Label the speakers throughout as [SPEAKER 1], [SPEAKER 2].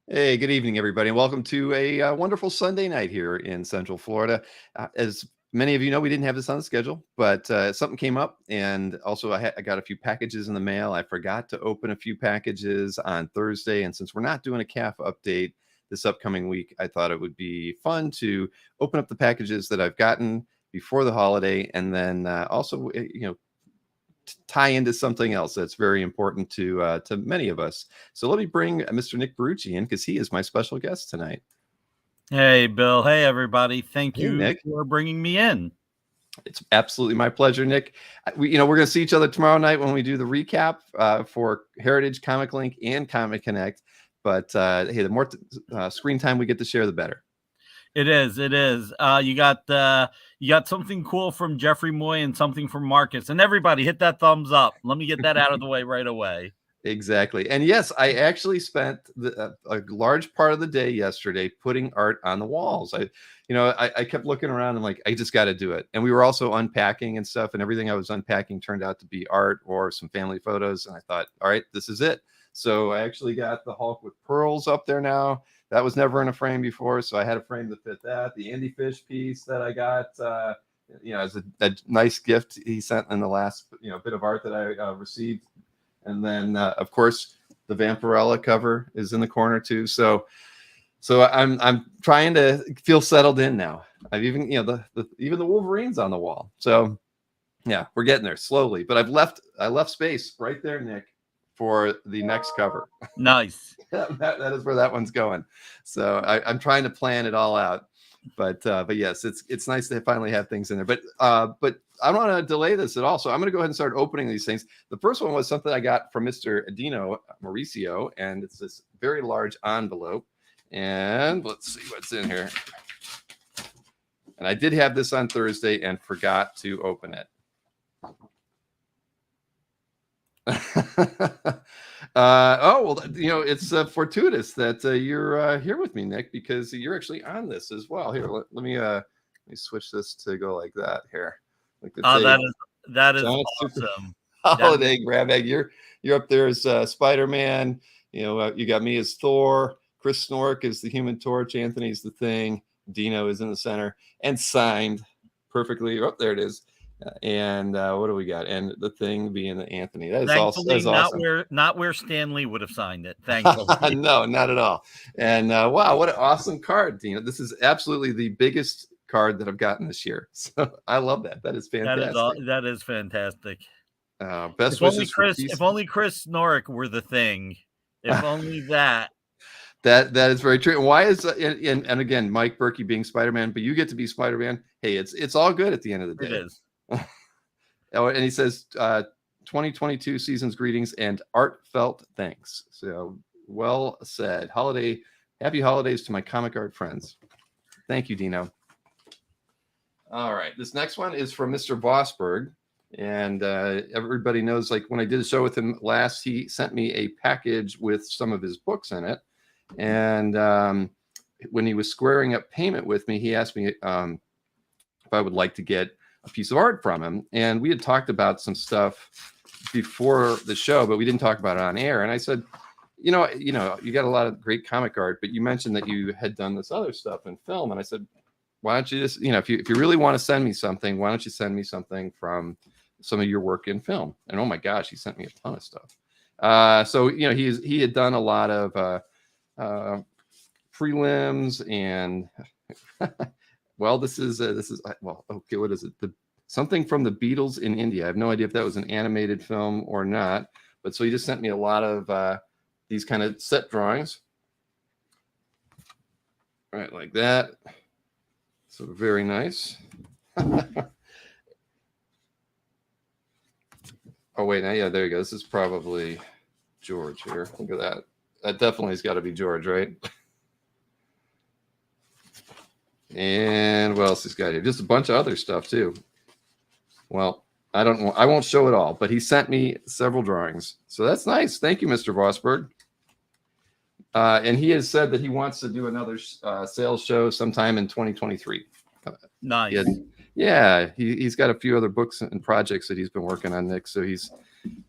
[SPEAKER 1] Hey, good evening, everybody, and welcome to a wonderful Sunday night here in Central Florida. As many of you know, we didn't have this on the schedule, but something came up, and also I got a few packages in the mail. I forgot to open a few packages on Thursday, and since we're not doing a CAF update this upcoming week, I thought it would be fun to open up the packages that I've gotten before the holiday, and then also, tie into something else that's very important to many of us. So let me bring Mr. Nick Barrucci in because he is my special guest tonight.
[SPEAKER 2] Hey, Bill. Hey, everybody. Thank
[SPEAKER 1] Hey,
[SPEAKER 2] you
[SPEAKER 1] Nick.
[SPEAKER 2] for bringing me in.
[SPEAKER 1] It's absolutely my pleasure, Nick. We're going to see each other tomorrow night when we do the recap for Heritage, Comic Link, and Comic Connect. But hey, the more screen time we get to share, the better.
[SPEAKER 2] It is. You got something cool from Jeffrey Moy and something from Marcus. And everybody, hit that thumbs up. Let me get that out of the way right away.
[SPEAKER 1] Exactly. And yes, I actually spent a large part of the day yesterday putting art on the walls. I kept looking around and like, I just got to do it. And we were also unpacking and stuff, and everything I was unpacking turned out to be art or some family photos. And I thought, all right, this is it. So I actually got the Hulk with pearls up there now. That was never in a frame before, so I had a frame to fit that. The Andy Fish piece that I got, as a nice gift he sent in the last, bit of art that I received. And then, of course, the Vampirella cover is in the corner too. So I'm trying to feel settled in now. I've even, even the Wolverine's on the wall. So yeah, we're getting there slowly. But I left space right there, Nick, for the next cover.
[SPEAKER 2] Nice.
[SPEAKER 1] that is where that one's going. So I'm trying to plan it all out. But yes, it's nice to finally have things in there. But I don't want to delay this at all. So I'm going to go ahead and start opening these things. The first one was something I got from Mr. Dino Mauricio, and it's this very large envelope. And let's see what's in here. And I did have this on Thursday and forgot to open it. It's fortuitous that you're here with me, Nick, because you're actually on this as well. Here, let me switch this to go like that here. Like
[SPEAKER 2] that is awesome.
[SPEAKER 1] Holiday grab bag. You're up there as Spider-Man. You got me as Thor. Chris Snork is the Human Torch. Anthony's the Thing. Dino is in the center and signed perfectly. Oh, there it is. And what do we got? And the Thing being Anthony. That is awesome.
[SPEAKER 2] Not where Stanley would have signed it. Thankfully.
[SPEAKER 1] No, not at all. And wow, what an awesome card, Dino. This is absolutely the biggest card that I've gotten this year. So I love that. That is fantastic.
[SPEAKER 2] That is fantastic.
[SPEAKER 1] Best wishes
[SPEAKER 2] if only Chris Snork were the Thing. If only that.
[SPEAKER 1] That is very true. And why is and again, Mike Berkey being Spider-Man, but you get to be Spider-Man. Hey, it's all good at the end of the day.
[SPEAKER 2] It is.
[SPEAKER 1] And he says 2022 season's greetings and heartfelt thanks. So well said. Happy holidays to my comic art friends. Thank you, Dino. All right, this next one is from Mr. Vosberg. And everybody knows, like when I did a show with him last, he sent me a package with some of his books in it. And when he was squaring up payment with me, he asked me if I would like to get a piece of art from him. And we had talked about some stuff before the show, but we didn't talk about it on air. And I said, you got a lot of great comic art, but you mentioned that you had done this other stuff in film. And I said, why don't you just, if you really want to send me something, why don't you send me something from some of your work in film? And oh my gosh, he sent me a ton of stuff. So he had done a lot of prelims and well, this is okay. What is it? Something from the Beatles in India. I have no idea if that was an animated film or not, but so he just sent me a lot of these kind of set drawings, right, like that. So very nice. Oh wait, yeah, there you go. This is probably George here. Look at that. That definitely has got to be George, right? And what else he's got here? Just a bunch of other stuff too. Well, I won't show it all, but he sent me several drawings. So that's nice. Thank you, Mr. Vosberg. And he has said that he wants to do another sales show sometime in 2023.
[SPEAKER 2] Nice.
[SPEAKER 1] He's got a few other books and projects that he's been working on, Nick. So he's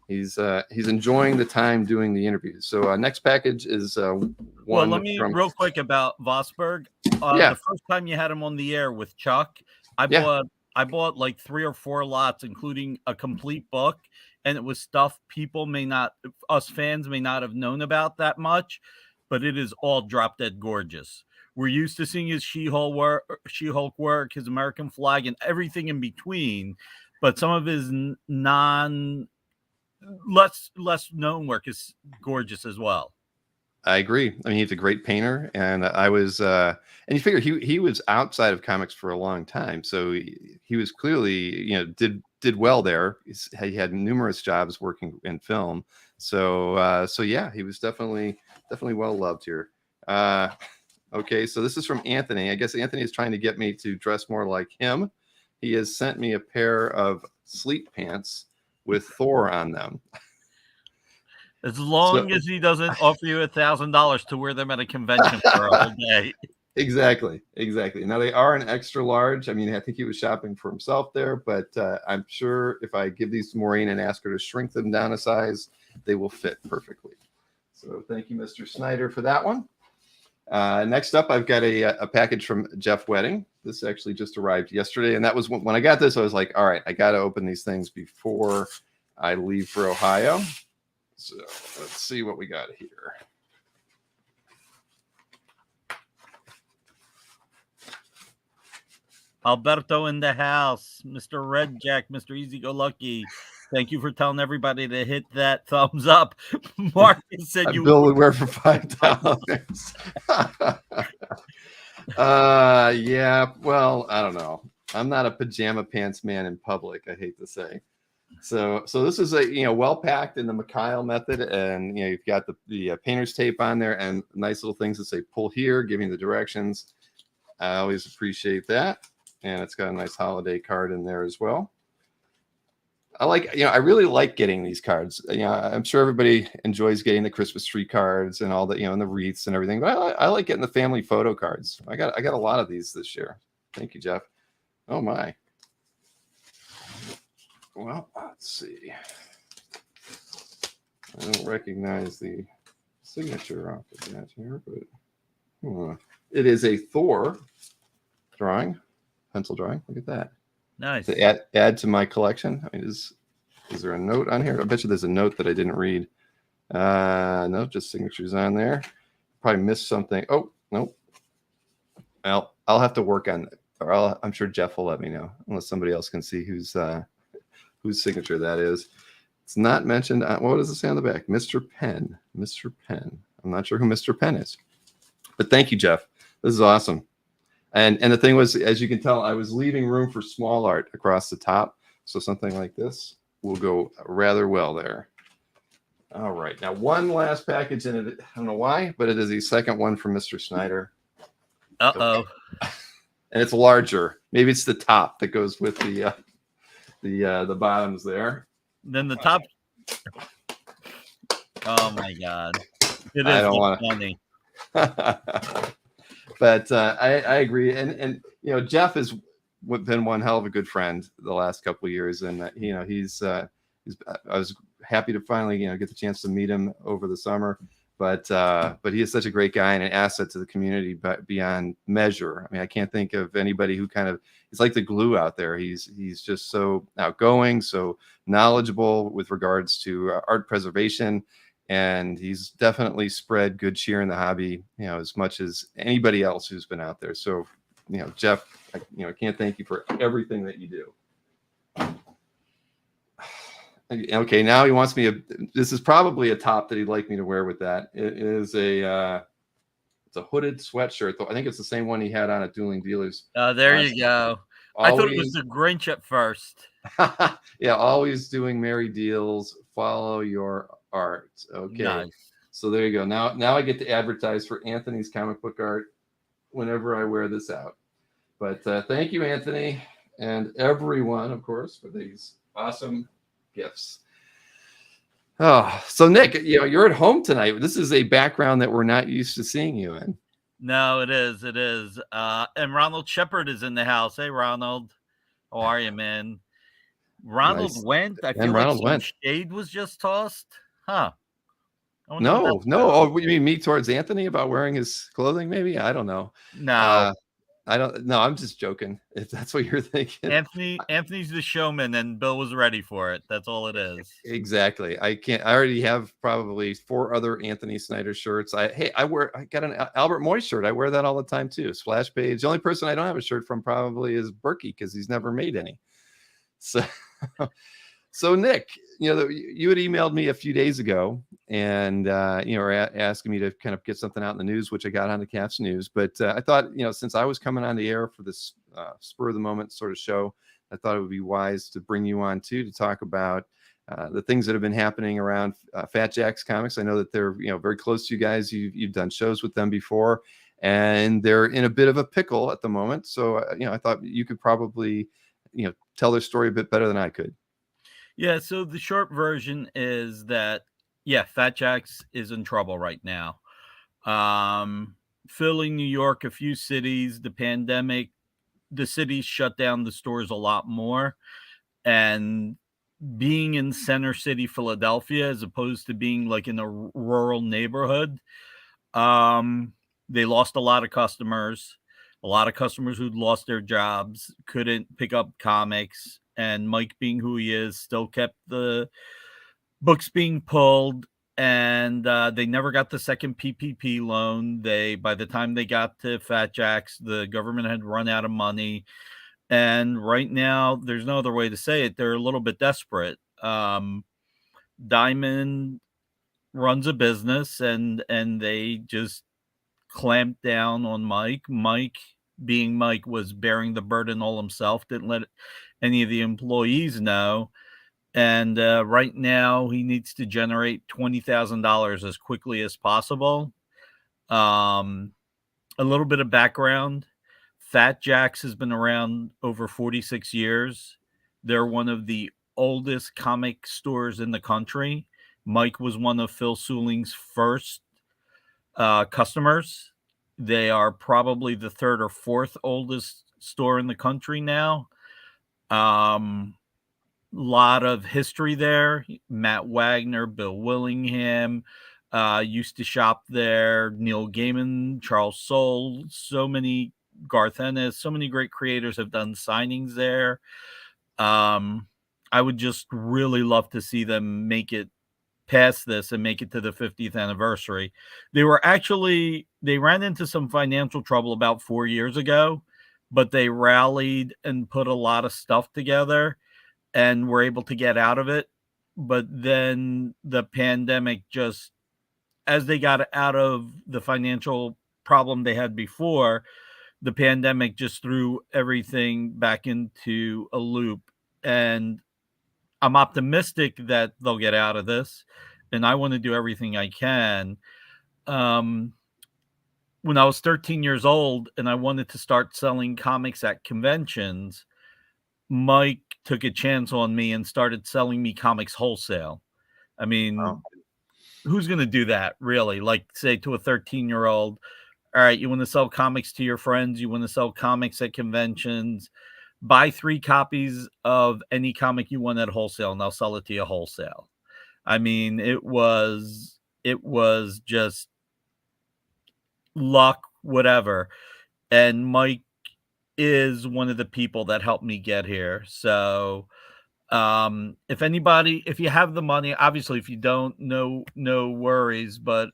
[SPEAKER 1] he's enjoying the time doing the interviews. So next package is
[SPEAKER 2] Well,
[SPEAKER 1] one
[SPEAKER 2] let me
[SPEAKER 1] from
[SPEAKER 2] real quick about Vosberg.
[SPEAKER 1] yeah.
[SPEAKER 2] The first time you had him on the air with Chuck, I
[SPEAKER 1] Yeah.
[SPEAKER 2] bought like 3 or 4 lots, including a complete book, and it was stuff us fans may not have known about that much, but it is all drop dead gorgeous. We're used to seeing his She-Hulk work, his American flag, and everything in between, but some of his less known work is gorgeous as well.
[SPEAKER 1] I agree. I mean, he's a great painter, and I was, and you figure he was outside of comics for a long time, so he was clearly, did well there. He had numerous jobs working in film, so yeah, he was definitely well loved here. Okay, so this is from Anthony. I guess Anthony is trying to get me to dress more like him. He has sent me a pair of sleep pants with Thor on them.
[SPEAKER 2] As long as he doesn't offer you $1,000 to wear them at a convention for a whole day.
[SPEAKER 1] Exactly. Now they are an extra large. I mean, I think he was shopping for himself there, but I'm sure if I give these to Maureen and ask her to shrink them down a size, they will fit perfectly. So thank you, Mr. Snyder, for that one. Next up, I've got a package from Jeff Wedding. This actually just arrived yesterday, and that was when I got this, I was like, all right, I got to open these things before I leave for Ohio. So let's see what we got here.
[SPEAKER 2] Alberto in the house, Mr. Red Jack, Mr. Easy Go Lucky. Thank you for telling everybody to hit that thumbs up. Marcus said you
[SPEAKER 1] Bill would wear for $5. Yeah, well, I don't know. I'm not a pajama pants man in public, I hate to say. So this is a well packed in the Mikhail method, and you've got the painter's tape on there and nice little things that say pull here, giving the directions. I always appreciate that, and it's got a nice holiday card in there as well. I really like getting these cards. I'm sure everybody enjoys getting the Christmas tree cards and all that, and the wreaths and everything. But I like getting the family photo cards. I got a lot of these this year. Thank you, Jeff. Oh my. Well, let's see. I don't recognize the signature off the bat here, but it is a Thor drawing, pencil drawing. Look at that.
[SPEAKER 2] nice.
[SPEAKER 1] To add to my collection. I mean, is there a note on here? I bet you there's a note that I didn't read. No, just signatures on there. Probably missed something. Oh, nope. Well, I'll have to work on it, or I'm sure Jeff will let me know, unless somebody else can see whose signature that is. It's not mentioned. What does it say on the back? Mr. Penn. Mr. Penn. I'm not sure who Mr. Penn is, but thank you, Jeff. This is awesome. And the thing was, as you can tell, I was leaving room for small art across the top, so something like this will go rather well there. All right, now one last package in it. I don't know why, but it is the second one from Mr. Snyder.
[SPEAKER 2] Uh-oh.
[SPEAKER 1] And it's larger. Maybe it's the top that goes with the bottoms there.
[SPEAKER 2] Then the top. Oh my God. It is
[SPEAKER 1] I don't want
[SPEAKER 2] funny.
[SPEAKER 1] But I agree, and Jeff has been one hell of a good friend the last couple of years, and he's I was happy to finally get the chance to meet him over the summer, but he is such a great guy and an asset to the community, but beyond measure. I mean, I can't think of anybody who he's like the glue out there. He's just so outgoing, so knowledgeable with regards to art preservation. And he's definitely spread good cheer in the hobby, as much as anybody else who's been out there. So, Jeff, I can't thank you for everything that you do. Okay, now he wants me this is probably a top that he'd like me to wear with that. It is it's a hooded sweatshirt. I think it's the same one he had on at Dueling Dealers.
[SPEAKER 2] There you go. I thought it was the Grinch at first.
[SPEAKER 1] Yeah, always doing merry deals. Follow your art. Okay. Nice. So there you go. Now I get to advertise for Anthony's comic book art whenever I wear this out. But thank you, Anthony, and everyone, of course, for these awesome gifts. Oh, so Nick, you're at home tonight. This is a background that we're not used to seeing you in.
[SPEAKER 2] No, it is. It is. And Ronald Shepard is in the house. Hey, Ronald. How are you, man? Ronald
[SPEAKER 1] Nice.
[SPEAKER 2] went. I
[SPEAKER 1] And
[SPEAKER 2] feel like
[SPEAKER 1] Ronald
[SPEAKER 2] some
[SPEAKER 1] went.
[SPEAKER 2] shade was just tossed. Huh. I wonder what
[SPEAKER 1] No,
[SPEAKER 2] that's
[SPEAKER 1] no.
[SPEAKER 2] about.
[SPEAKER 1] Oh, you mean me towards Anthony about wearing his clothing? Maybe I don't know.
[SPEAKER 2] No.
[SPEAKER 1] Uh, I don't. No, I'm just joking. If that's what you're thinking.
[SPEAKER 2] Anthony's the showman, and Bill was ready for it. That's all it is.
[SPEAKER 1] Exactly. I can't. I already have probably 4 other Anthony Snyder shirts. I got an Albert Moy shirt. I wear that all the time too. Splash page. The only person I don't have a shirt from probably is Berkey because he's never made any. So, so Nick, you had emailed me a few days ago, and were asking me to kind of get something out in the news, which I got on the Caps News. But I thought, since I was coming on the air for this spur of the moment sort of show, I thought it would be wise to bring you on too to talk about the things that have been happening around Fat Jack's Comics. I know that they're very close to you guys. You've done shows with them before, and they're in a bit of a pickle at the moment. So I thought you could probably tell their story a bit better than I could.
[SPEAKER 2] Yeah, so the short version is that, yeah, Fat Jack's is in trouble right now. Philly, New York, a few cities, the pandemic, the cities shut down the stores a lot more. And being in center city Philadelphia, as opposed to being like in a rural neighborhood, they lost a lot of customers. A lot of customers who'd lost their jobs couldn't pick up comics, and Mike, being who he is, still kept the books being pulled. And they never got the second PPP loan. By the time they got to Fat Jack's, the government had run out of money. And right now, there's no other way to say it, they're a little bit desperate. Diamond runs a business, and they just clamped down on Mike. Mike, being Mike, was bearing the burden all himself, didn't let any of the employees know. And right now, he needs to generate $20,000 as quickly as possible. A little bit of background. Fat Jack's has been around over 46 years. They're one of the oldest comic stores in the country. Mike was one of Phil Souling's first customers. They are probably the 3rd or 4th oldest store in the country now. Lot of history there. Matt Wagner, Bill Willingham used to shop there. Neil Gaiman, Charles Soule, so many, Garth Ennis, so many great creators have done signings there. I would just really love to see them make it past this and make it to the 50th anniversary. They ran into some financial trouble about 4 years ago, but they rallied and put a lot of stuff together and were able to get out of it. But then the pandemic, just as they got out of the financial problem they had before, the pandemic just threw everything back into a loop. And I'm optimistic that they'll get out of this, and I want to do everything I can. When I was 13 years old and I wanted to start selling comics at conventions, Mike took a chance on me and started selling me comics wholesale. I mean, who's going to do that, really? Like, say to a 13-year-old, all right, you want to sell comics to your friends, you want to sell comics at conventions, buy 3 copies of any comic you want at wholesale, and I'll sell it to you wholesale. I mean, it was just luck, whatever. And Mike is one of the people that helped me get here. So if you have the money, obviously, if you don't, no worries, but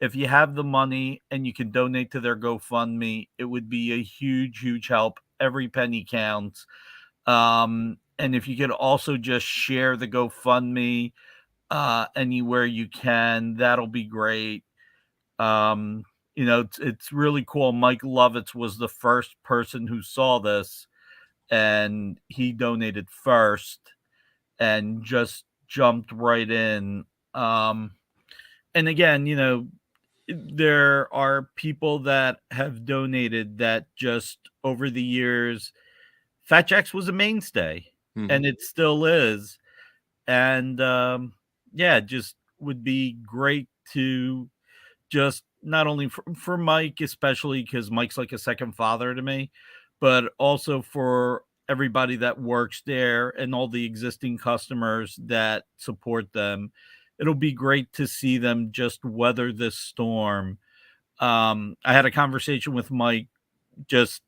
[SPEAKER 2] if you have the money and you can donate to their GoFundMe, it would be a huge help. Every penny counts. And if you could also just share the GoFundMe anywhere you can, that'll be great. It's really cool. Mike Lovitz was the first person who saw this, and he donated first and just jumped right in. And again, there are people that have donated that just over the years, Fat Jack's was a mainstay, and it still is. And just would be great to just not only for Mike, especially because Mike's like a second father to me, but also for everybody that works there and all the existing customers that support them. It'll be great to see them just weather this storm. I had a conversation with Mike, just,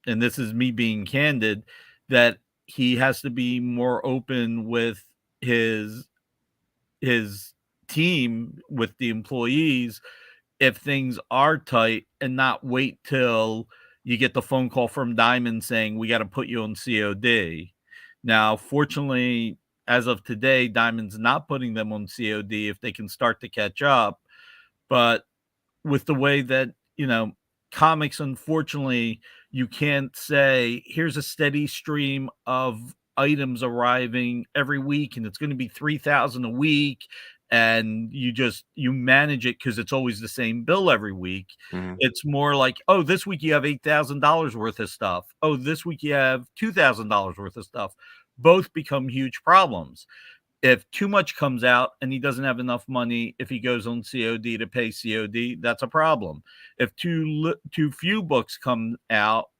[SPEAKER 2] and this is me being candid, that he has to be more open with his his team, with the employees, if things are tight, and not wait till you get the phone call from Diamond saying we got to put you on COD. Now, fortunately, as of today, Diamond's not putting them on COD if they can start to catch up. But with the way that, comics, unfortunately, you can't say here's a steady stream of items arriving every week and it's going to be 3,000 a week, and you manage it because it's always the same bill every week. It's more like, oh, this week you have $8,000 worth of stuff. Oh, this week you have $2,000 worth of stuff. Both become huge problems. If too much comes out and he doesn't have enough money, if he goes on COD to pay COD, that's a problem. If too few books come out,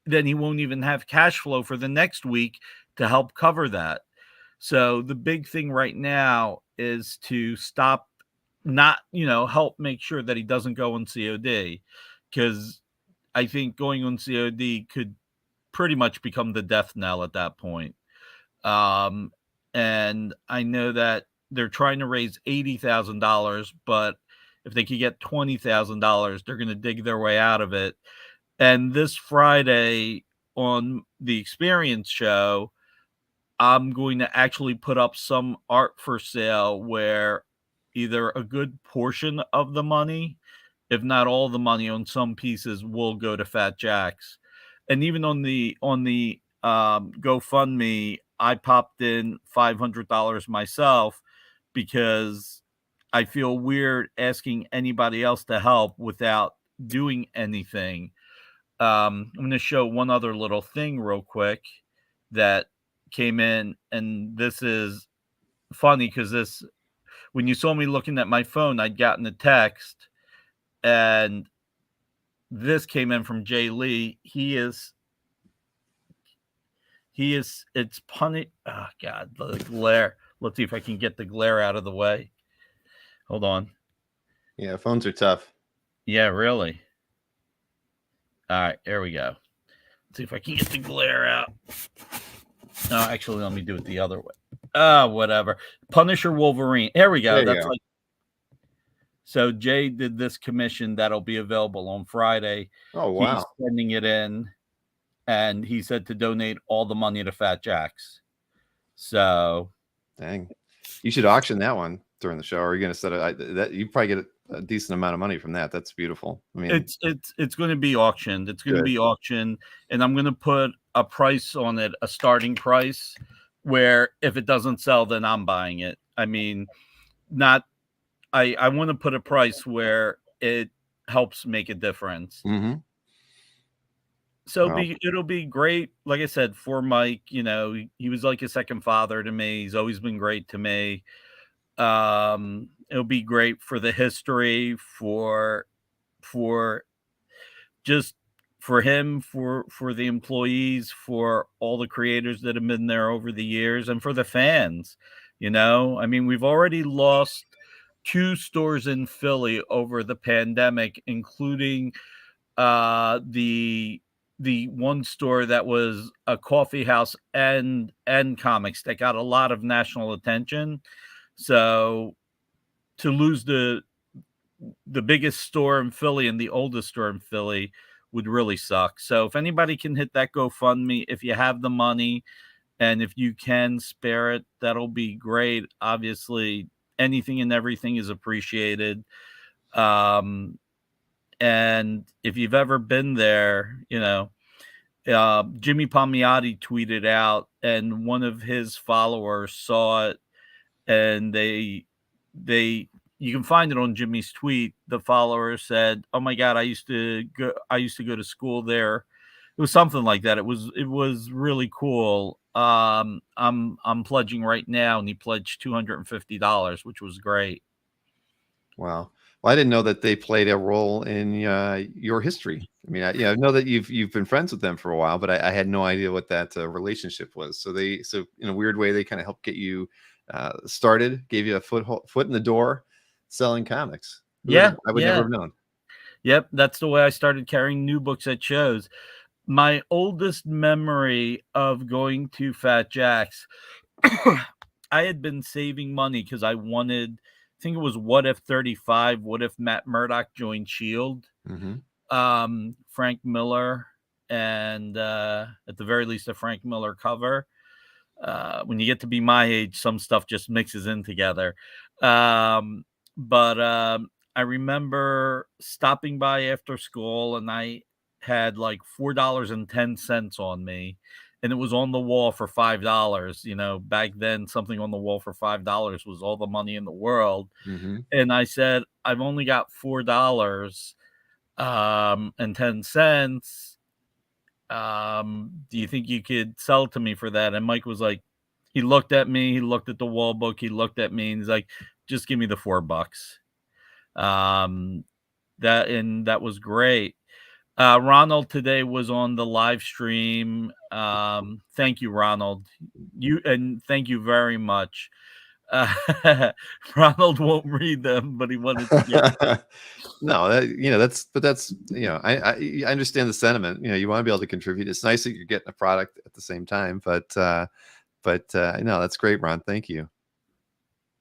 [SPEAKER 2] then he won't even have cash flow for the next week to help cover that. So the big thing right now is to stop, not, help make sure that he doesn't go on COD, because I think going on COD could pretty much become the death knell at that point. And I know that they're trying to raise $80,000, but if they could get $20,000, they're going to dig their way out of it. And this Friday on the Experience show, I'm going to actually put up some art for sale where either a good portion of the money, if not all the money on some pieces, will go to Fat Jacks. And even on the GoFundMe, I popped in $500 myself, because I feel weird asking anybody else to help without doing anything. I'm going to show one other little thing real quick that came in, and this is funny because when you saw me looking at my phone, I'd gotten a text, and this came in from Jay Lee. It's punny. Oh God, the glare. Let's see if I can get the glare out of the way. Hold on.
[SPEAKER 1] Yeah, phones are tough.
[SPEAKER 2] Yeah, really. All right, there we go. Let's see if I can get the glare out. No, actually, let me do it the other way. Whatever. Punisher Wolverine. Here we go. That's like. So Jay did this commission that'll be available on Friday.
[SPEAKER 1] Oh wow!
[SPEAKER 2] He's sending it in, and he said to donate all the money to Fat Jacks. So,
[SPEAKER 1] dang, you should auction that one during the show. Or are you going to set it? That you probably get a decent amount of money from that. That's beautiful. I mean,
[SPEAKER 2] it's going to be auctioned. It's going to be auctioned, and I'm going to put a price on it, a starting price, where if it doesn't sell, then I'm buying it. I mean, I want to put a price where it helps make a difference.
[SPEAKER 1] Mm-hmm.
[SPEAKER 2] So it'll be great. Like I said, for Mike, he was like a second father to me. He's always been great to me. It'll be great for the history, for just for him, for the employees, for all the creators that have been there over the years, and for the fans. I mean, we've already lost 2 stores in Philly over the pandemic, including the one store that was a coffee house and comics that got a lot of national attention. So to lose the biggest store in Philly and the oldest store in Philly would really suck. So if anybody can hit that GoFundMe, if you have the money and if you can spare it, that'll be great. Obviously, anything and everything is appreciated. And if you've ever been there, Jimmy Palmiotti tweeted out, and one of his followers saw it, and you can find it on Jimmy's tweet. The follower said, "Oh my God, I used to go to school there." It was something like that. It was really cool. I'm pledging right now, and he pledged $250, which was great.
[SPEAKER 1] Wow. Well, I didn't know that they played a role in your history. I mean, I know that you've been friends with them for a while, but I had no idea what that relationship was. So in a weird way, they kind of helped get you started, gave you a foot in the door, selling comics.
[SPEAKER 2] Yeah,
[SPEAKER 1] I would never
[SPEAKER 2] yeah.
[SPEAKER 1] have known.
[SPEAKER 2] Yep, that's the way I started carrying new books at shows. My oldest memory of going to Fat Jack's, I had been saving money because I wanted, I think it was What If 35, What If Matt Murdock joined Shield, Frank Miller, and at the very least a Frank Miller cover. When you get to be my age, some stuff just mixes in together. But I remember stopping by after school and I had like $4.10 on me, and it was on the wall for $5. You know, back then something on the wall for $5 was all the money in the world. And I said, I've only got $4 and 10 cents. Do you think you could sell it to me for that? And Mike was like, he looked at me, he looked at the wall book, he looked at me, and he's like, just give me the $4. That was great. Ronald today was on the live stream. Thank you, Ronald. Thank you very much. Ronald won't read them, but he wanted to get
[SPEAKER 1] No, that's I understand the sentiment. You want to be able to contribute. It's nice that you're getting a product at the same time, but no, that's great, Ron. Thank you.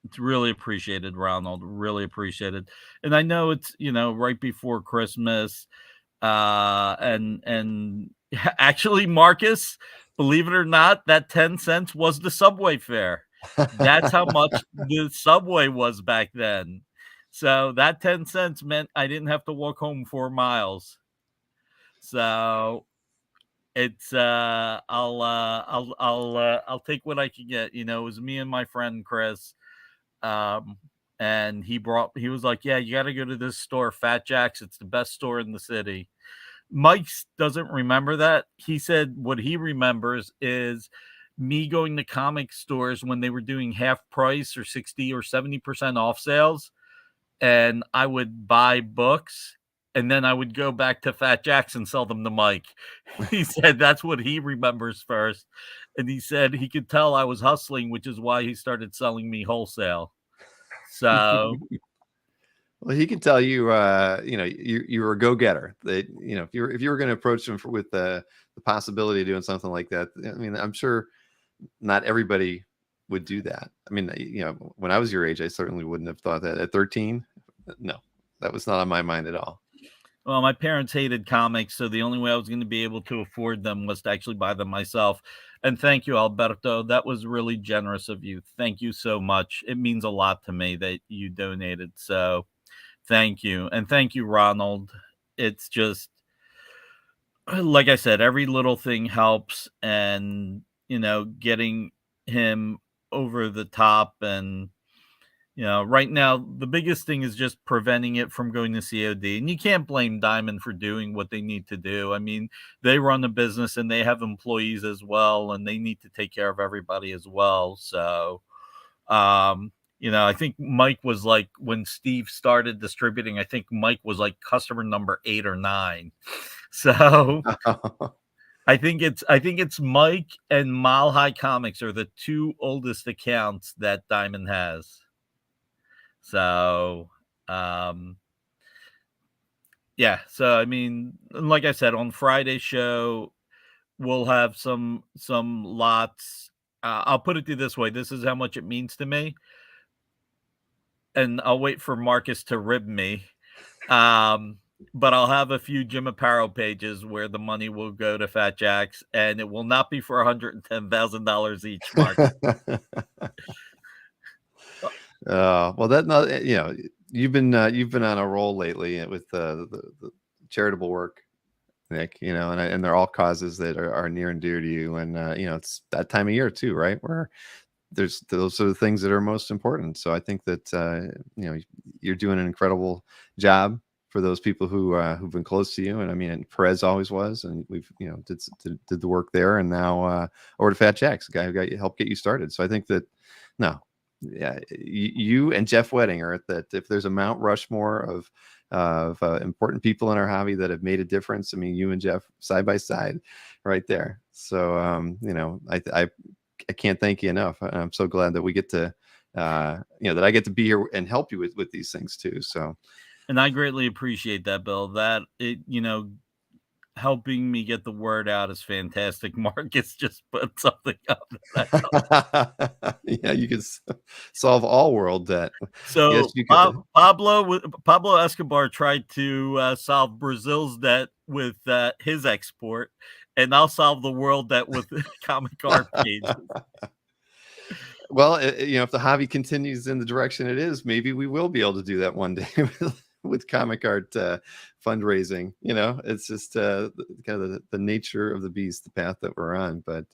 [SPEAKER 2] It's really appreciated, Ronald. Really appreciated. And I know it's, right before Christmas. And actually, Marcus, believe it or not, that 10 cents was the subway fare. That's how much the subway was back then. So that 10 cents meant I didn't have to walk home 4 miles. So it's I'll take what I can get. It was me and my friend Chris. And he was like, yeah, you got to go to this store, Fat Jack's. It's the best store in the city. Mike doesn't remember that. He said what he remembers is me going to comic stores when they were doing half price or 60 or 70% off sales. And I would buy books and then I would go back to Fat Jack's and sell them to Mike. He said that's what he remembers first. And he said he could tell I was hustling, which is why he started selling me wholesale. So
[SPEAKER 1] well, he can tell you, you're a go-getter. That if you were going to approach him with the possibility of doing something like that, I mean, I'm sure not everybody would do that. I mean, when I was your age, I certainly wouldn't have thought that. At 13, no, that was not on my mind at all.
[SPEAKER 2] Well, my parents hated comics, so the only way I was going to be able to afford them was to actually buy them myself. And thank you, Alberto. That was really generous of you. Thank you so much. It means a lot to me that you donated. So thank you. And thank you, Ronald. It's just, like I said, every little thing helps. And, getting him over the top. And, right now, the biggest thing is just preventing it from going to COD. And you can't blame Diamond for doing what they need to do. I mean, they run a business and they have employees as well, and they need to take care of everybody as well. So, I think Mike was like, when Steve started distributing, I think Mike was like customer number 8 or 9. So I think it's Mike and Mile High Comics are the 2 oldest accounts that Diamond has. So, yeah. So, I mean, like I said, on Friday's show, we'll have some lots. I'll put it to you this way. This is how much it means to me. And I'll wait for Marcus to rib me. But I'll have a few Jim Aparo pages where the money will go to Fat Jack's, and it will not be for $110,000 each, Marcus.
[SPEAKER 1] Well, you've been on a roll lately with the charitable work, Nick. And they're all causes that are near and dear to you. And it's that time of year too, right? Where those are the things that are most important. So I think that you're doing an incredible job for those people who've been close to you. And I mean, and Perez always was, and we've did the work there, and now over to Fat Jack's, the guy who helped get you started. So I think that you and Jeff Wedding are at that. If there's a Mount Rushmore of of important people in our hobby that have made a difference. I mean, you and Jeff side by side, right there. So I can't thank you enough. I'm so glad that we get to that I get to be here and help you with these things too. So,
[SPEAKER 2] and I greatly appreciate that, Bill. That helping me get the word out is fantastic. Marcus just put something up.
[SPEAKER 1] Yeah, you could solve all world debt. Yes,
[SPEAKER 2] So
[SPEAKER 1] you could.
[SPEAKER 2] Pablo Escobar tried to solve Brazil's debt with his export, and I'll solve the world debt with comic art pages.
[SPEAKER 1] Well, if the hobby continues in the direction it is, maybe we will be able to do that one day with comic art fundraising. It's just kind of the nature of the beast, the path that we're on. But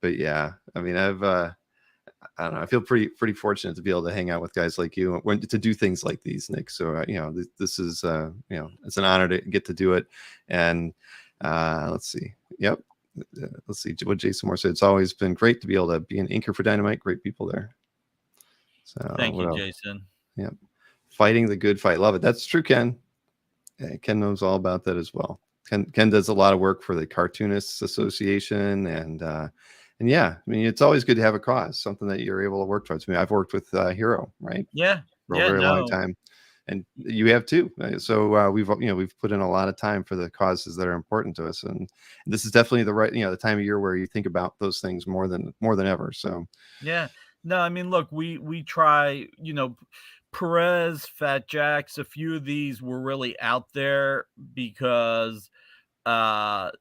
[SPEAKER 1] yeah, I mean, I don't know. I feel pretty fortunate to be able to hang out with guys like you to do things like these, Nick. So this is it's an honor to get to do it. And let's see. Yep. Let's see what Jason Moore said. It's always been great to be able to be an inker for Dynamite. Great people there. So
[SPEAKER 2] Thank you, Jason.
[SPEAKER 1] Yep. Fighting the good fight. Love it. That's true, Ken. Ken knows all about that as well. Ken does a lot of work for the Cartoonists Association, and yeah, I mean, it's always good to have a cause, something that you're able to work towards. I mean, I've worked with Hero, right?
[SPEAKER 2] Yeah,
[SPEAKER 1] for a very long time, and you have too. So we've put in a lot of time for the causes that are important to us, and this is definitely the time of year where you think about those things more than ever. So
[SPEAKER 2] yeah, no, I mean, look, we try, Perez, Fat Jacks, a few of these were really out there because I'm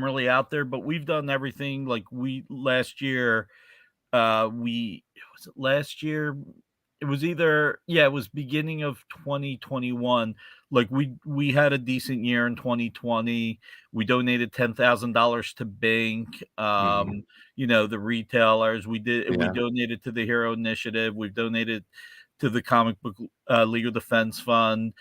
[SPEAKER 2] really out there, but we've done everything. Like last year, was it last year? It was it was beginning of 2021. Like we had a decent year in 2020. We donated $10,000 to Bank. The retailers. We donated to the Hero Initiative. We've donated to the Comic Book Legal Defense Fund.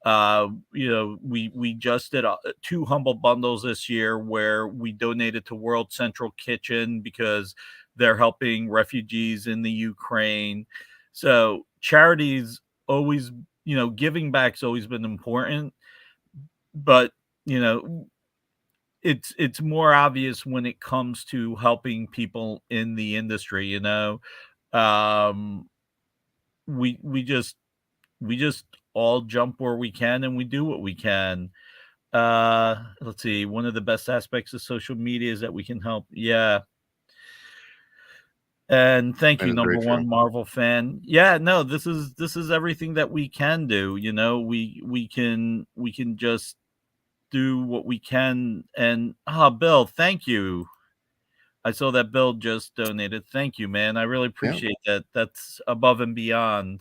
[SPEAKER 2] We just did 2 humble bundles this year where we donated to World Central Kitchen because they're helping refugees in the Ukraine. So charities always, giving back's always been important, but it's more obvious when it comes to helping people in the industry. We just all jump where we can and we do what we can. Let's see. One of the best aspects of social media is that we can help. Yeah. And thank you, number one Marvel fan. Yeah, no, this is everything that we can do. We can just do what we can. And Bill, thank you. I saw that Bill just donated. Thank you, man. I really appreciate that. That's above and beyond.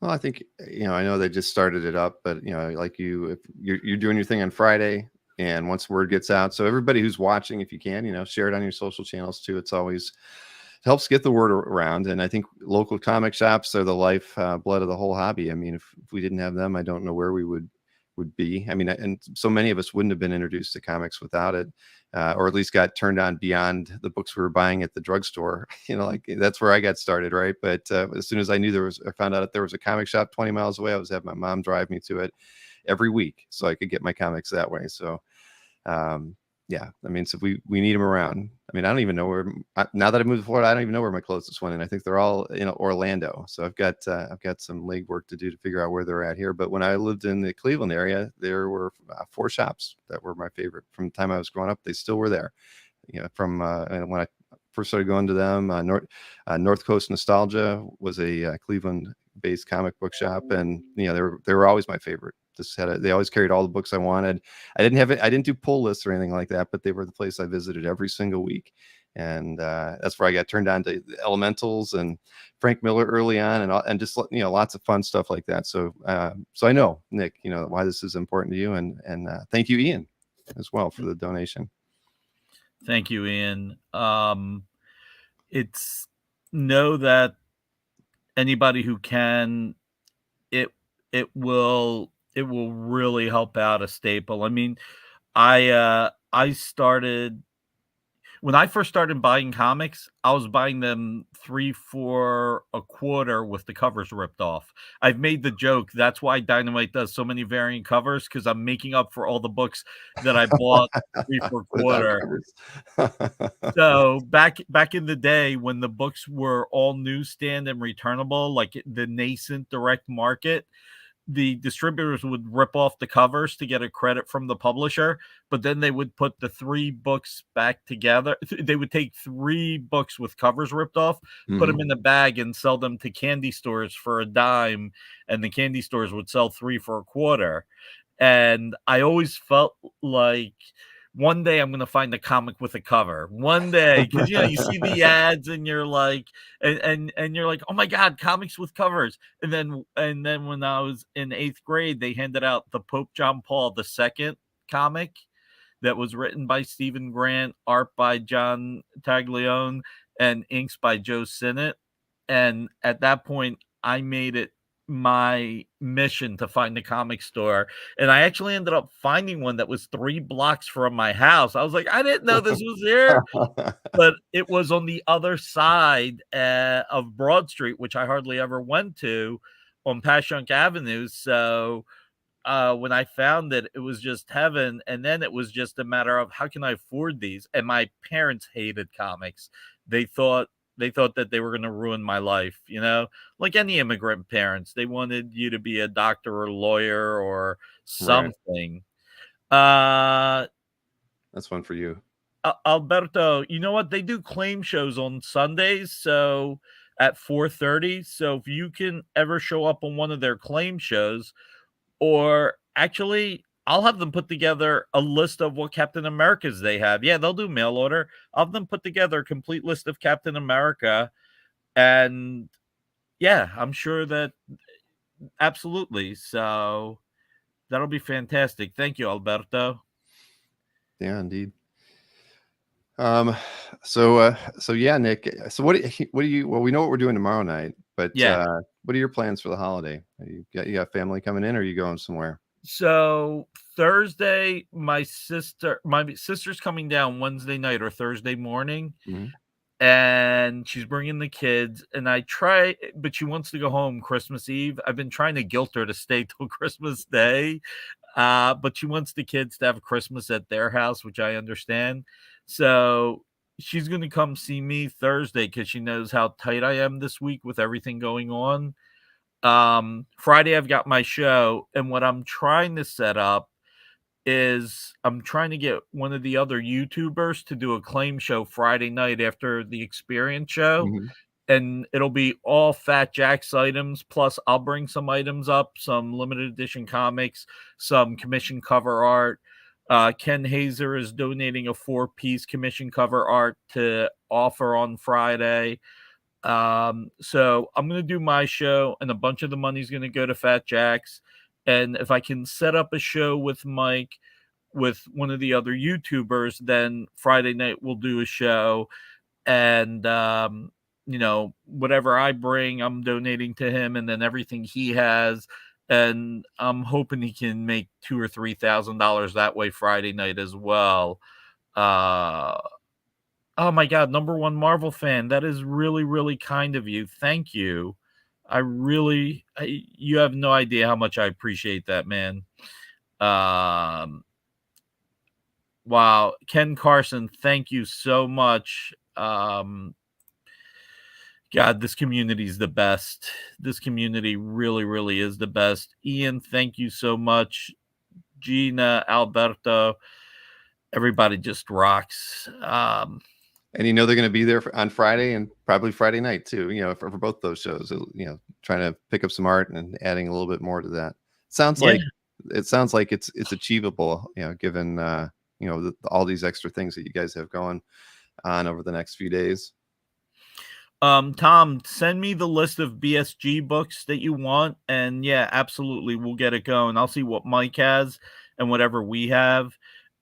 [SPEAKER 1] Well, I think I know they just started it up, but like if you're doing your thing on Friday, and once word gets out, so everybody who's watching, if you can, share it on your social channels too. It's always helps get the word around, and I think local comic shops are the life blood of the whole hobby. I mean, if we didn't have them, I don't know where we would be. I mean, and so many of us wouldn't have been introduced to comics without it, or at least got turned on beyond the books we were buying at the drugstore. Like that's where I got started, right? But as soon as I found out that there was a comic shop 20 miles away, I was having my mom drive me to it every week so I could get my comics that way. So yeah, I mean, so we need them around. I mean, I don't even know where, now that I moved to Florida, I don't even know where my closest one, and I think they're all in Orlando. So I've got some legwork to do to figure out where they're at here. But when I lived in the Cleveland area, there were 4 shops that were my favorite from the time I was growing up. They still were there. From when I first started going to them, North Coast Nostalgia was a Cleveland-based comic book shop, and they were always my favorite. They always carried all the books I wanted. I didn't do pull lists or anything like that, but they were the place I visited every single week. And that's where I got turned on to Elementals and Frank Miller early on, and just lots of fun stuff like that. So I know, Nick, why this is important to you, and thank you, Ian, as well, for the donation.
[SPEAKER 2] Thank you, Ian. It's know that anybody who can, it will really help out a staple. I mean, I started when I first started buying comics, I was buying them 3 for a quarter with the covers ripped off. I've made the joke, that's why Dynamite does so many variant covers, because I'm making up for all the books that I bought 3 for a
[SPEAKER 1] Without
[SPEAKER 2] quarter.
[SPEAKER 1] covers.
[SPEAKER 2] So back in the day when the books were all newsstand and returnable, like the nascent direct market, the distributors would rip off the covers to get a credit from the publisher, but then they would put the 3 books back together. They would take 3 books with covers ripped off, put them in the bag, and sell them to candy stores for a dime, and the candy stores would sell 3 for a quarter. And I always felt like one day I'm gonna find a comic with a cover. One day, because you see the ads and you're like, and you're like, oh my god, comics with covers. And then when I was in 8th grade, they handed out the Pope John Paul II comic that was written by Stephen Grant, art by John Taglione, and inks by Joe Sinnott. And at that point, I made it my mission to find the comic store. And I actually ended up finding one that was 3 blocks from my house. I was like, I didn't know this was here, but it was on the other side of Broad Street, which I hardly ever went to, on Passyunk Avenue. So when I found it, it was just heaven. And then it was just a matter of how can I afford these? And my parents hated comics. They thought that they were going to ruin my life, like any immigrant parents. They wanted you to be a doctor or lawyer or
[SPEAKER 1] Right.
[SPEAKER 2] something. Uh
[SPEAKER 1] That's one for you.
[SPEAKER 2] Alberto, you know what? They do claim shows on Sundays, so at 4:30. So if you can ever show up on one of their claim shows, or actually, I'll have them put together a list of what Captain Americas they have. Yeah, they'll do mail order. I'll have them put together a complete list of Captain America. And yeah, I'm sure that absolutely. So that'll be fantastic. Thank you, Alberto.
[SPEAKER 1] Yeah, indeed. So yeah, Nick. So what do you? Well, we know what we're doing tomorrow night, but
[SPEAKER 2] Yeah.
[SPEAKER 1] what are your plans for the holiday? You got family coming in, or are you going somewhere?
[SPEAKER 2] So Thursday, my sister's coming down Wednesday night or Thursday morning,
[SPEAKER 1] Mhm.
[SPEAKER 2] and she's bringing the kids. And but she wants to go home Christmas Eve. I've been trying to guilt her to stay till Christmas Day, but she wants the kids to have Christmas at their house, which I understand. So she's going to come see me Thursday because she knows how tight I am this week with everything going on. Friday, I've got my show, and what I'm trying to set up is I'm trying to get one of the other YouTubers to do a claim show Friday night after the experience show.
[SPEAKER 1] Mhm.
[SPEAKER 2] And it'll be all Fat Jack's items. Plus, I'll bring some items up, some limited edition comics, some commission cover art. Ken Hazer is donating a 4-piece commission cover art to offer on Friday. So I'm going to do my show, and a bunch of the money's going to go to Fat Jack's. And if I can set up a show with Mike, with one of the other YouTubers, then Friday night we'll do a show. And, whatever I bring, I'm donating to him, and then everything he has. And I'm hoping he can make $2,000 or $3,000 that way Friday night as well. Uh, Oh my god, number 1 Marvel fan. That is really, really kind of you. Thank you. You have no idea how much I appreciate that, man. Um, wow. Ken Carson, thank you so much. God, this community is the best. This community really, really is the best. Ian, thank you so much. Gina, Alberto, everybody just rocks.
[SPEAKER 1] And they're going to be there on Friday and probably Friday night too. For both those shows. Trying to pick up some art and adding a little bit more to that.
[SPEAKER 2] Yeah.
[SPEAKER 1] It sounds like it's achievable. Given all these extra things that you guys have going on over the next few days.
[SPEAKER 2] Tom, send me the list of BSG books that you want, and yeah, absolutely, we'll get it going. I'll see what Mike has and whatever we have.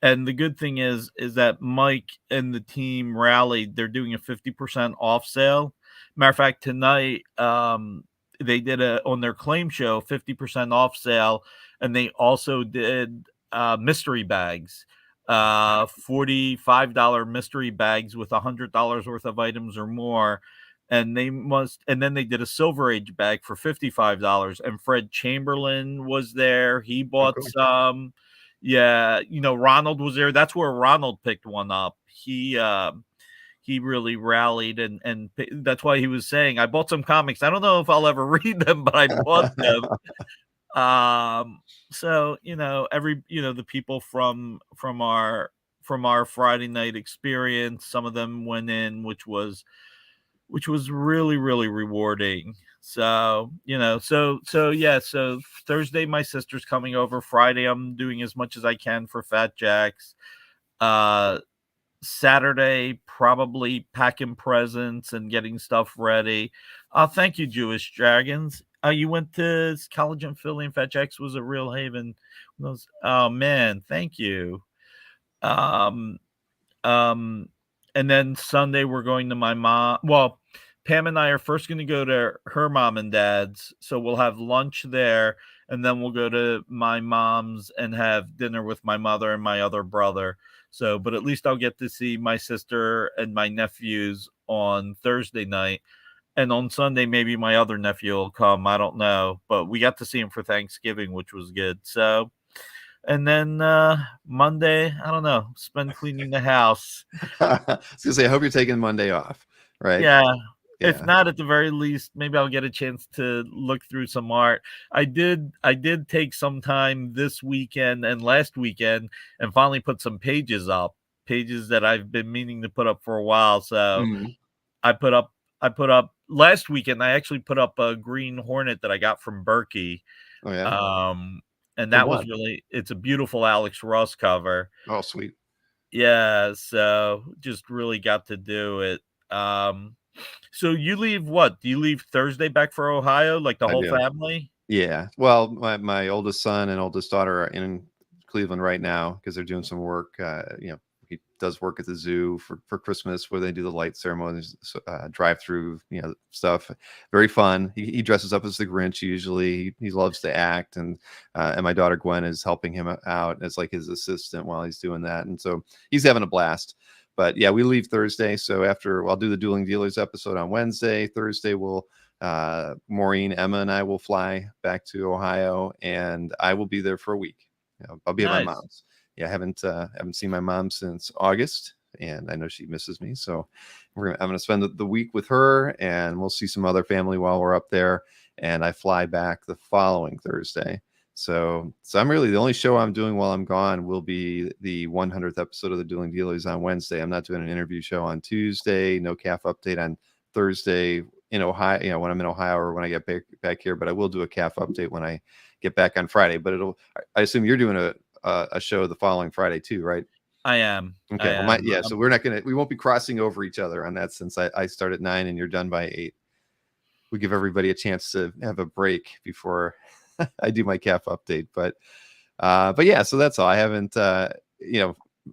[SPEAKER 2] And the good thing is that Mike and the team rallied. They're doing a 50% off sale. Matter of fact, tonight, they did on their claim show 50% off sale, and they also did mystery bags. $45 mystery bags with $100 worth of items or more. And then they did a Silver Age bag for $55. And Fred Chamberlain was there. He bought
[SPEAKER 1] cool.
[SPEAKER 2] some. Yeah, Ronald was there. That's where Ronald picked one up. He really rallied, and that's why he was saying, I bought some comics. I don't know if I'll ever read them, but I bought them. So the people from our Friday night experience, some of them went in, which was really, really rewarding. So so Thursday my sister's coming over. Friday I'm doing as much as I can for Fat Jack's. Saturday probably packing presents and getting stuff ready. Thank you, Jewish Dragons. You went to college in Philly, and Fat Jack's was a real haven. Oh man, thank you. Um, and then Sunday we're going to my mom. Well, Pam and I are first going to go to her mom and dad's, so we'll have lunch there, and then we'll go to my mom's and have dinner with my mother and my other brother. So, but at least I'll get to see my sister and my nephews on Thursday night. And on Sunday, maybe my other nephew will come. I don't know. But we got to see him for Thanksgiving, which was good. So, and then Monday, I don't know, spend cleaning the house.
[SPEAKER 1] I was gonna say, I hope you're taking Monday off, right?
[SPEAKER 2] Yeah. If not, at the very least, maybe I'll get a chance to look through some art. I did take some time this weekend and last weekend and finally put some pages that I've been meaning to put up for a while. So I put up last weekend. I actually put up a Green Hornet that I got from Berkey.
[SPEAKER 1] Oh yeah.
[SPEAKER 2] And that was it's a beautiful Alex Ross cover.
[SPEAKER 1] Oh, sweet.
[SPEAKER 2] Yeah. So just really got to do it. So you leave what? Do you leave Thursday back for Ohio, like the whole family?
[SPEAKER 1] Yeah. Well, my oldest son and oldest daughter are in Cleveland right now because they're doing some work. He does work at the zoo for Christmas where they do the light ceremonies, drive through, stuff. Very fun. He dresses up as the Grinch usually. He loves to act, and my daughter Gwen is helping him out as like his assistant while he's doing that, and so he's having a blast. But yeah, we leave Thursday. So I'll do the Dueling Dealers episode on Wednesday. Thursday, Maureen, Emma, and I will fly back to Ohio, and I will be there for a week. I'll be at my mom's. Yeah, I haven't seen my mom since August, and I know she misses me. So I'm gonna spend the week with her, and we'll see some other family while we're up there. And I fly back the following Thursday. So I'm really, the only show I'm doing while I'm gone will be the 100th episode of the Dueling Dealers on Wednesday. I'm not doing an interview show on Tuesday. No calf update on Thursday in Ohio, when I'm in Ohio or when I get back here. But I will do a calf update when I get back on Friday. But I assume you're doing a show the following Friday too, right?
[SPEAKER 2] I am.
[SPEAKER 1] Okay. So we won't be crossing over each other on that, since I start at 9 and you're done by 8. We give everybody a chance to have a break before I do my calf update. But yeah, so that's all. I haven't,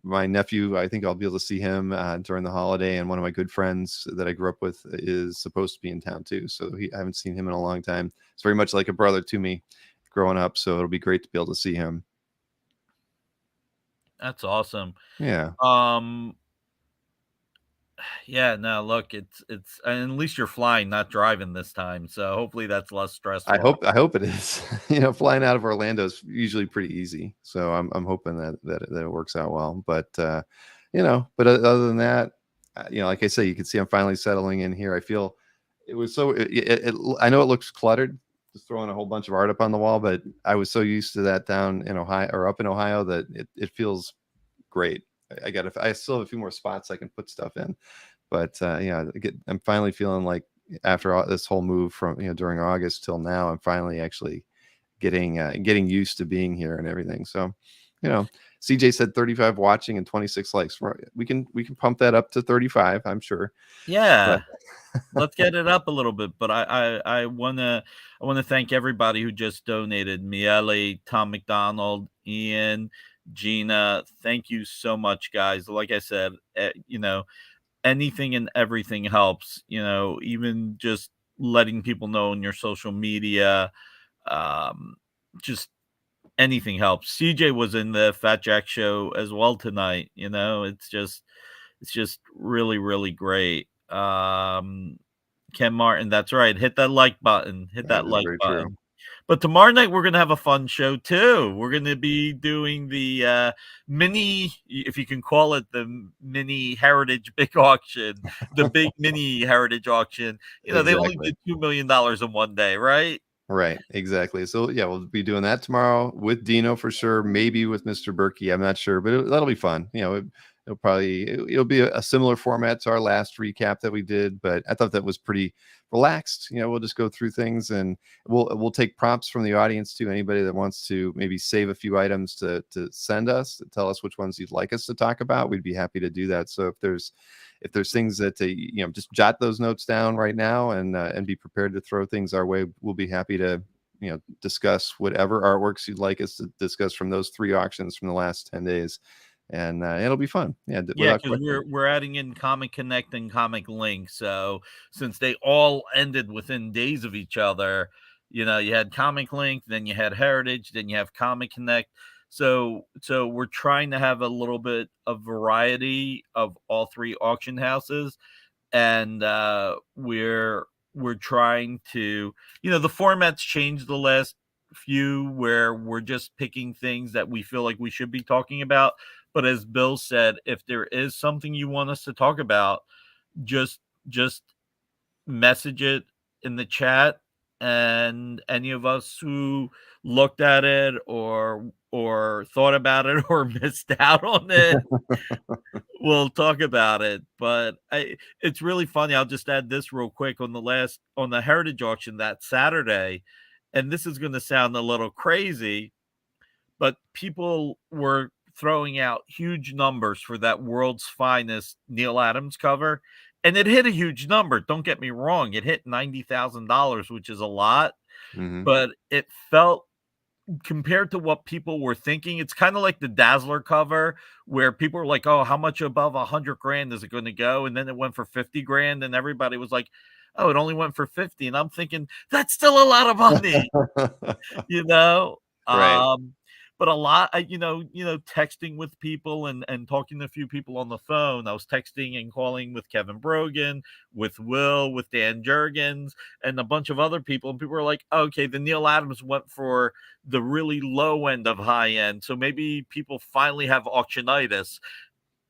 [SPEAKER 1] my nephew, I think I'll be able to see him during the holiday, and one of my good friends that I grew up with is supposed to be in town too. So I haven't seen him in a long time. It's very much like a brother to me growing up. So it'll be great to be able to see him.
[SPEAKER 2] That's awesome.
[SPEAKER 1] Yeah.
[SPEAKER 2] Yeah, no, look, it's and at least you're flying, not driving this time. So hopefully that's less stressful.
[SPEAKER 1] I hope it is. Flying out of Orlando is usually pretty easy. So I'm hoping that it works out well. But but other than that, like I say, you can see I'm finally settling in here. I feel it was so I know it looks cluttered, just throwing a whole bunch of art up on the wall, but I was so used to that down in Ohio or up in Ohio that it feels great. I still have a few more spots I can put stuff in, but I'm finally feeling like after this whole move from during August till now, I'm finally actually getting used to being here and everything. So, CJ said 35 watching and 26 likes. We can pump that up to 35, I'm sure.
[SPEAKER 2] Yeah. Let's get it up a little bit. But I wanna thank everybody who just donated. Miele, Tom McDonald, Ian, Gina, thank you so much, guys. Like I said, anything and everything helps. Even just letting people know in your social media, just anything helps. CJ was in the Fat Jack show as well tonight. It's just really, really great. Ken Martin, that's right. Hit that like button. Hit
[SPEAKER 1] That
[SPEAKER 2] that
[SPEAKER 1] is
[SPEAKER 2] like
[SPEAKER 1] very true.
[SPEAKER 2] button. But tomorrow night we're gonna have a fun show too. We're gonna be doing the mini, if you can call it the mini heritage big auction, the big mini heritage auction. They only
[SPEAKER 1] Exactly.
[SPEAKER 2] did $2 million in one day, right?
[SPEAKER 1] Right, exactly. So yeah, we'll be doing that tomorrow with Dino for sure. Maybe with Mr. Berkey, I'm not sure, but that'll be fun. It'll be a similar format to our last recap that we did, but I thought that was pretty relaxed. We'll just go through things, and we'll take prompts from the audience too. Anybody that wants to maybe save a few items to send us, to tell us which ones you'd like us to talk about, we'd be happy to do that. So if there's things that just jot those notes down right now, and be prepared to throw things our way. We'll be happy to discuss whatever artworks you'd like us to discuss from those 3 auctions from the last 10 days, and it'll be fun.
[SPEAKER 2] Yeah,
[SPEAKER 1] Without
[SPEAKER 2] because
[SPEAKER 1] question.
[SPEAKER 2] we're adding in Comic Connect and Comic Link. So since they all ended within days of each other, you had Comic Link, then you had Heritage, then you have Comic Connect. So we're trying to have a little bit of variety of all 3 auction houses, and we're trying to, the format's changed the last few, where we're just picking things that we feel like we should be talking about. But as Bill said, if there is something you want us to talk about, just message it in the chat, and any of us who looked at it or thought about it or missed out on it, we'll talk about it. But it's really funny. I'll just add this real quick. On the Heritage auction that Saturday, and this is going to sound a little crazy, but people were throwing out huge numbers for that World's Finest Neil Adams cover, and it hit a huge number. Don't get me wrong, it hit $90,000, which is a lot,
[SPEAKER 1] Hmm.
[SPEAKER 2] but it felt, compared to what people were thinking, it's kind of like the Dazzler cover, where people were like, "Oh, how much above 100 grand is it going to go?" And then it went for 50 grand, and everybody was like, "Oh, it only went for 50." And I'm thinking, that's still a lot of money, you know?
[SPEAKER 1] Right.
[SPEAKER 2] Um, but a lot, texting with people and talking to a few people on the phone. I was texting and calling with Kevin Brogan, with Will, with Dan Jurgens, and a bunch of other people. And people were like, okay, the Neil Adams went for the really low end of high end. So maybe people finally have auctionitis.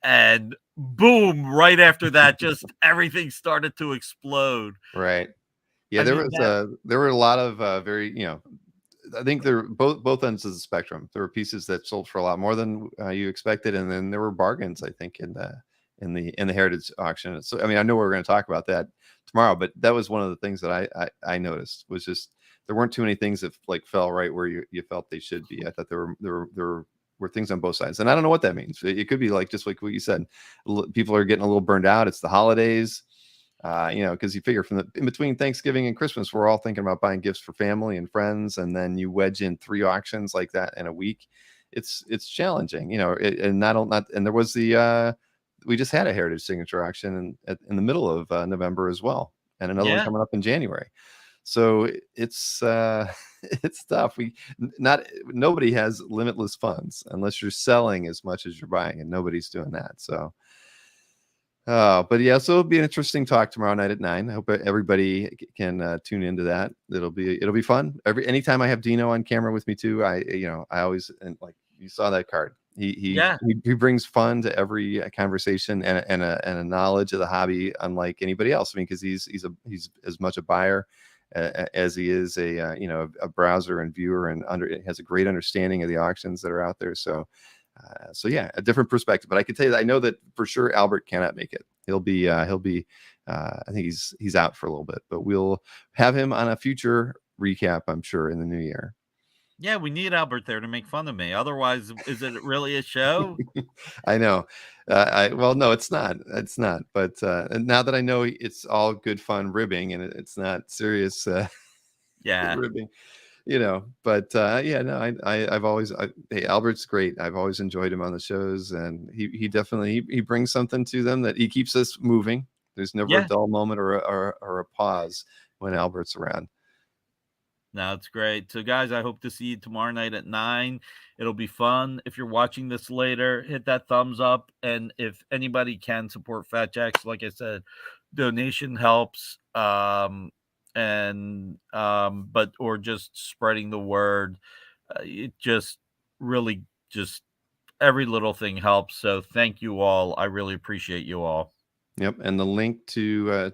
[SPEAKER 2] And boom, right after that, just everything started to explode.
[SPEAKER 1] Right. Yeah,
[SPEAKER 2] I mean, that,
[SPEAKER 1] there were a lot of very, I think they're both ends of the spectrum. There were pieces that sold for a lot more than you expected, and then there were bargains, I think, in the Heritage auction. So, I mean, I know we're going to talk about that tomorrow, but that was one of the things that I noticed, was just there weren't too many things that like fell right where you felt they should be. I thought there were things on both sides, and I don't know what that means. It could be like, just like what you said, people are getting a little burned out. It's the holidays. Because you figure from in between Thanksgiving and Christmas, we're all thinking about buying gifts for family and friends, and then you wedge in 3 auctions like that in a week. It's challenging, and not, and there was we just had a Heritage Signature auction in the middle of November as well, and another one
[SPEAKER 2] yeah.
[SPEAKER 1] coming up in January. So it's it's tough. Nobody has limitless funds unless you're selling as much as you're buying, and nobody's doing that. So. But yeah, so it'll be an interesting talk tomorrow night at 9. I hope everybody can tune into that. It'll be fun. Anytime I have Dino on camera with me too, I always, and like you saw that card.
[SPEAKER 2] Yeah.
[SPEAKER 1] He brings fun to every conversation, and a knowledge of the hobby unlike anybody else. I mean, because he's as much a buyer as he is a browser and viewer, and has a great understanding of the auctions that are out there. So yeah, a different perspective. But I can tell you that I know that for sure Albert cannot make it. He'll be I think he's out for a little bit, but we'll have him on a future recap, I'm sure, in the new year.
[SPEAKER 2] Yeah, we need Albert there to make fun of me. Otherwise, is it really a show?
[SPEAKER 1] I know. Well, no, it's not. It's not. But and now that I know it's all good fun ribbing, and it's not serious
[SPEAKER 2] Yeah.
[SPEAKER 1] ribbing, but yeah, no, I've always, hey, Albert's great. I've always enjoyed him on the shows, and he definitely he brings something to them that he keeps us moving. There's never a
[SPEAKER 2] Yeah.
[SPEAKER 1] dull moment or a pause when Albert's around.
[SPEAKER 2] No, it's great. So, guys, I hope to see you tomorrow night at 9. It'll be fun. If you're watching this later, hit that thumbs up. And if anybody can support Fat Jacks, like I said, donation helps. But or just spreading the word. It just really just every little thing helps. So, thank you all. I really appreciate you all.
[SPEAKER 1] Yep, and the link to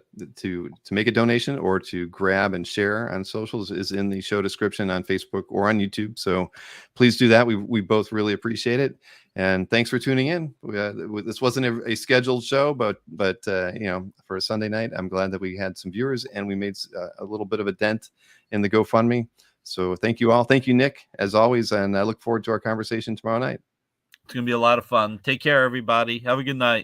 [SPEAKER 1] make a donation or to grab and share on socials is in the show description on Facebook or on YouTube. So please do that. We both really appreciate it, and thanks for tuning in. This wasn't a scheduled show, but for a Sunday night, I'm glad that we had some viewers and we made a little bit of a dent in the GoFundMe. So thank you all. Thank you, Nick, as always, and I look forward to our conversation tomorrow night.
[SPEAKER 2] It's gonna be a lot of fun. Take care, everybody. Have a good night.